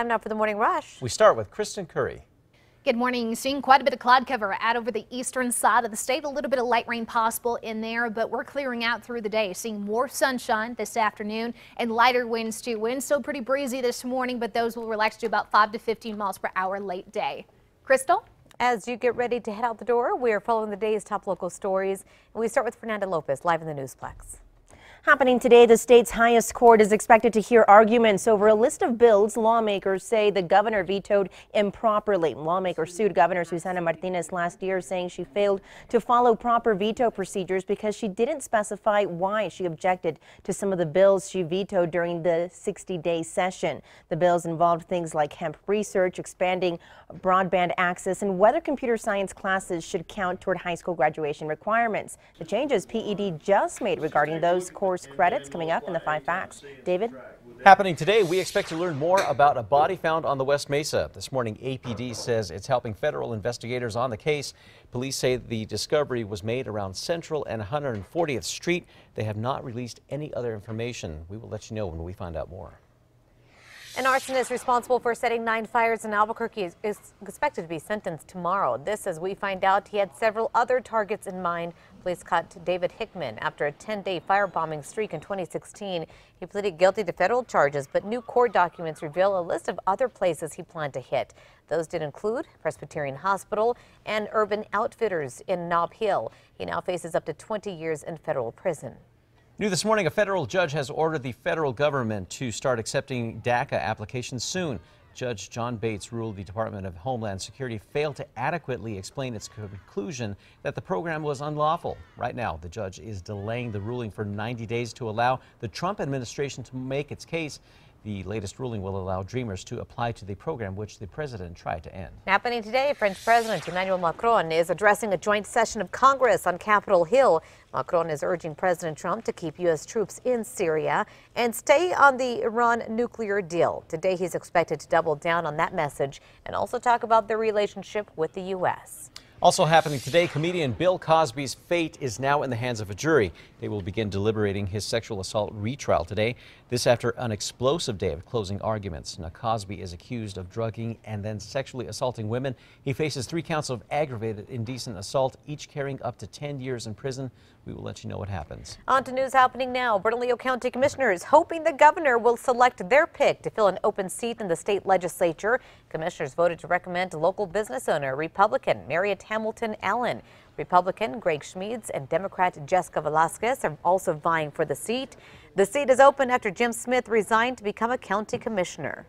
Time now for the Morning Rush. We start with Kristen Curry. Good morning. Seeing quite a bit of cloud cover out over the eastern side of the state. A little bit of light rain possible in there, but we're clearing out through the day. Seeing more sunshine this afternoon and lighter winds too. Winds still pretty breezy this morning, but those will relax to about 5 to 15 miles per hour late day. Crystal? As you get ready to head out the door, we are following the day's top local stories. And we start with Fernanda Lopez live in the Newsplex. Happening today, the state's highest court is expected to hear arguments over a list of bills lawmakers say the governor vetoed improperly. Lawmakers sued Governor Susana Martinez last year, saying she failed to follow proper veto procedures because she didn't specify why she objected to some of the bills she vetoed during the 60-day session. The bills involved things like hemp research, expanding broadband access, and whether computer science classes should count toward high school graduation requirements. The changes PED just made regarding those course credits coming up in the 5 Facts. David? Happening today, we expect to learn more about a body found on the West Mesa. This morning, APD says it's helping federal investigators on the case. Police say the discovery was made around Central and 140th Street. They have not released any other information. We will let you know when we find out more. An arsonist responsible for setting 9 fires in Albuquerque is expected to be sentenced tomorrow. This as we find out he had several other targets in mind. Police caught David Hickman after a 10-day firebombing streak in 2016. He pleaded guilty to federal charges, but new court documents reveal a list of other places he planned to hit. Those did include Presbyterian Hospital and Urban Outfitters in Nob Hill. He now faces up to 20 years in federal prison. New this morning, a federal judge has ordered the federal government to start accepting DACA applications soon. Judge John Bates ruled the Department of Homeland Security failed to adequately explain its conclusion that the program was unlawful. Right now, the judge is delaying the ruling for 90 days to allow the Trump administration to make its case. The latest ruling will allow Dreamers to apply to the program, which the president tried to end. Happening today, French President Emmanuel Macron is addressing a joint session of Congress on Capitol Hill. Macron is urging President Trump to keep U.S. troops in Syria and stay on the Iran nuclear deal. Today, he's expected to double down on that message and also talk about their relationship with the U.S. Also happening today, comedian Bill Cosby's fate is now in the hands of a jury. They will begin deliberating his sexual assault retrial today. This after an explosive day of closing arguments. Now, Cosby is accused of drugging and then sexually assaulting women. He faces 3 counts of aggravated indecent assault, each carrying up to 10 years in prison. We will let you know what happens. On to news happening now. Bernalillo County Commissioners hoping the governor will select their pick to fill an open seat in the state legislature. Commissioners voted to recommend local business owner Republican Mariette Hamilton Allen. Republican Greg Schmeeds and Democrat Jessica Velasquez are also vying for the seat. The seat is open after Jim Smith resigned to become a county commissioner.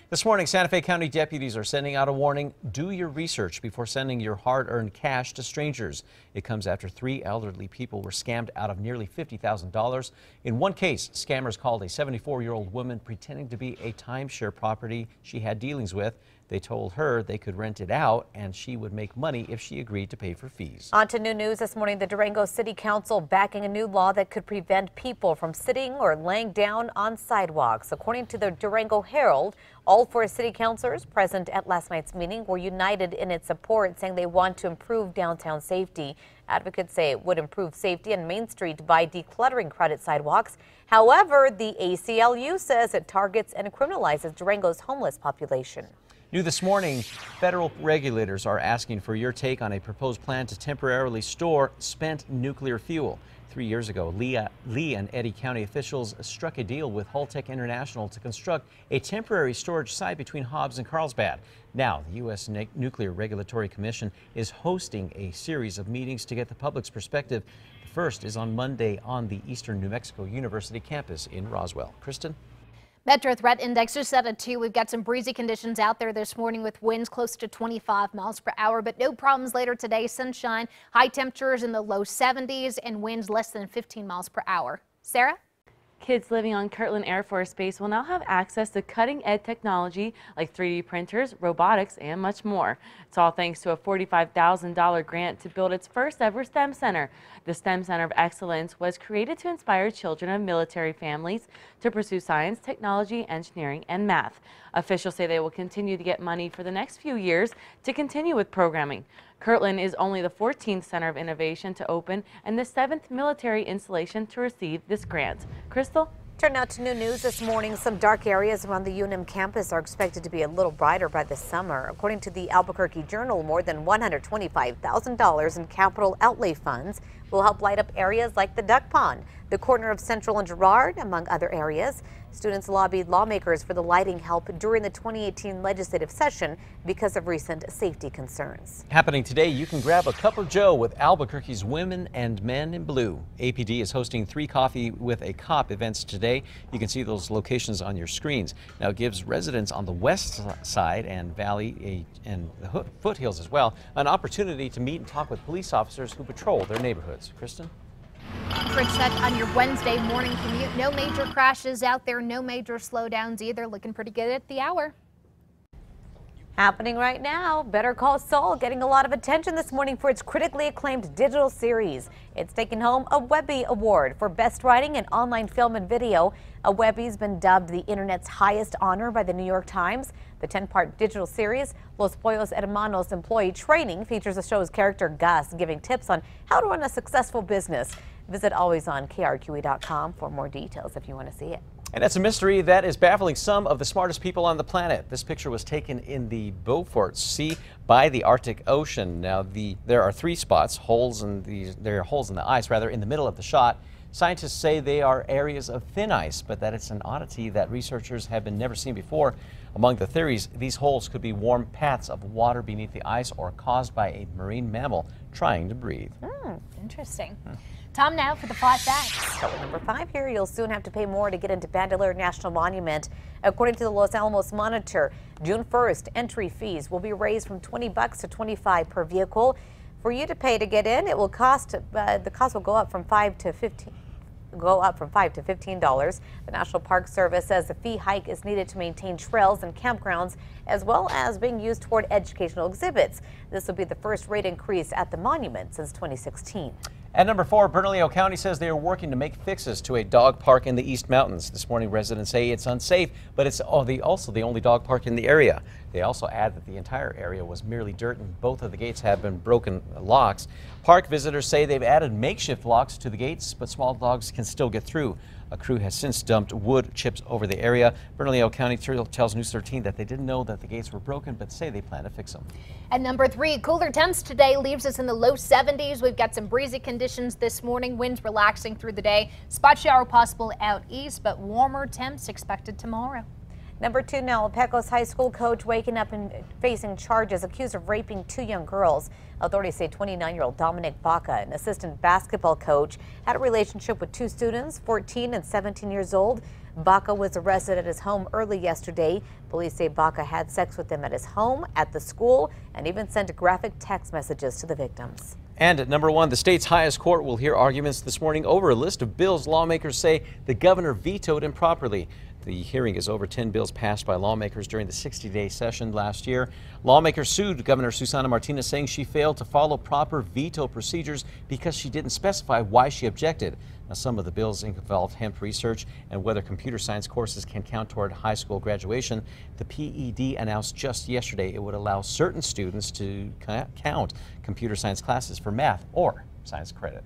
This morning, Santa Fe County deputies are sending out a warning. Do your research before sending your hard-earned cash to strangers. It comes after 3 elderly people were scammed out of nearly $50,000. In one case, scammers called a 74-year-old woman pretending to be a timeshare property she had dealings with. They told her they could rent it out and she would make money if she agreed to pay for fees. On to new news this morning. The Durango City Council backing a new law that could prevent people from sitting or laying down on sidewalks. According to the Durango Herald, all 4 city councilors present at last night's meeting were united in its support, saying they want to improve downtown safety. Advocates say it would improve safety on Main Street by decluttering crowded sidewalks. However, the ACLU says it targets and criminalizes Durango's homeless population. New this morning, federal regulators are asking for your take on a proposed plan to temporarily store spent nuclear fuel. 3 years ago, Lee and Eddy County officials struck a deal with Holtec International to construct a temporary storage site between Hobbs and Carlsbad. Now, the U.S. Nuclear Regulatory Commission is hosting a series of meetings to get the public's perspective. The first is on Monday on the Eastern New Mexico University campus in Roswell. Kristen? Metro Threat Index just set at 2. We've got some breezy conditions out there this morning with winds close to 25 miles per hour, but no problems later today. Sunshine, high temperatures in the low 70s and winds less than 15 miles per hour. Sarah? Kids living on Kirtland Air Force Base will now have access to cutting-edge technology like 3D printers, robotics, and much more. It's all thanks to a $45,000 grant to build its first ever STEM Center. The STEM Center of Excellence was created to inspire children of military families to pursue science, technology, engineering, and math. Officials say they will continue to get money for the next few years to continue with programming. Kirtland is only the 14th Center of Innovation to open and the 7th military installation to receive this grant. Crystal? Turn now to new news this morning. Some dark areas around the UNM campus are expected to be a little brighter by the summer. According to the Albuquerque Journal, more than $125,000 in capital outlay funds will help light up areas like the Duck Pond, the corner of Central and Girard, among other areas. Students lobbied lawmakers for the lighting help during the 2018 legislative session because of recent safety concerns. Happening today, you can grab a cup of joe with Albuquerque's Women and Men in Blue. APD is hosting 3 Coffee with a Cop events today. You can see those locations on your screens. Now, it gives residents on the west side and valley and the foothills as well an opportunity to meet and talk with police officers who patrol their neighborhoods. Kristen? Quick check on your Wednesday morning commute. No major crashes out there, no major slowdowns either. Looking pretty good at the hour. Happening right now, Better Call Saul getting a lot of attention this morning for its critically acclaimed digital series. It's taken home a Webby Award for Best Writing in Online Film and Video. A Webby's been dubbed the internet's highest honor by the New York Times. The 10-part digital series, Los Pollos Hermanos Employee Training, features the show's character Gus giving tips on how to run a successful business. Visit alwaysonkRQE.com for more details if you want to see it. And it's a mystery that is baffling some of the smartest people on the planet. This picture was taken in the Beaufort Sea by the Arctic Ocean. Now, there are 3 spots, there are holes in the ice, rather, in the middle of the shot. Scientists say they are areas of thin ice, but that it's an oddity that researchers have never seen before. Among the theories, these holes could be warm paths of water beneath the ice or caused by a marine mammal trying to breathe. Interesting. Time now for the 5 facts. So number 5 here, you'll soon have to pay more to get into Bandelier National Monument. According to the Los Alamos Monitor, June 1st, entry fees will be raised from $20 to $25 per vehicle. For you to pay to get in, it will cost the cost will go up from $5 to $15. The National Park Service says the fee hike is needed to maintain trails and campgrounds, as well as being used toward educational exhibits. This will be the first rate increase at the monument since 2016. At number 4, Bernalillo County says they are working to make fixes to a dog park in the East Mountains. This morning, residents say it's unsafe, but it's also the only dog park in the area. They also add that the entire area was merely dirt and both of the gates have been broken locks. Park visitors say they've added makeshift locks to the gates, but small dogs can still get through. A crew has since dumped wood chips over the area. Bernalillo County tells News 13 that they didn't know that the gates were broken, but say they plan to fix them. At number 3, cooler temps today leaves us in the low 70s. We've got some breezy conditions this morning, winds relaxing through the day. Spot shower possible out east, but warmer temps expected tomorrow. Number 2 now, Pecos High School coach waking up and facing charges accused of raping 2 young girls. Authorities say 29-year-old Dominic Baca, an assistant basketball coach, had a relationship with 2 students, 14 and 17 years old. Baca was arrested at his home early yesterday. Police say Baca had sex with them at his home, at the school, and even sent graphic text messages to the victims. And at number 1, the state's highest court will hear arguments this morning over a list of bills lawmakers say the governor vetoed improperly. The hearing is over 10 bills passed by lawmakers during the 60-day session last year. Lawmakers sued Governor Susana Martinez, saying she failed to follow proper veto procedures because she didn't specify why she objected. Now, some of the bills involved hemp research and whether computer science courses can count toward high school graduation. The PED announced just yesterday it would allow certain students to count computer science classes for math or science credit.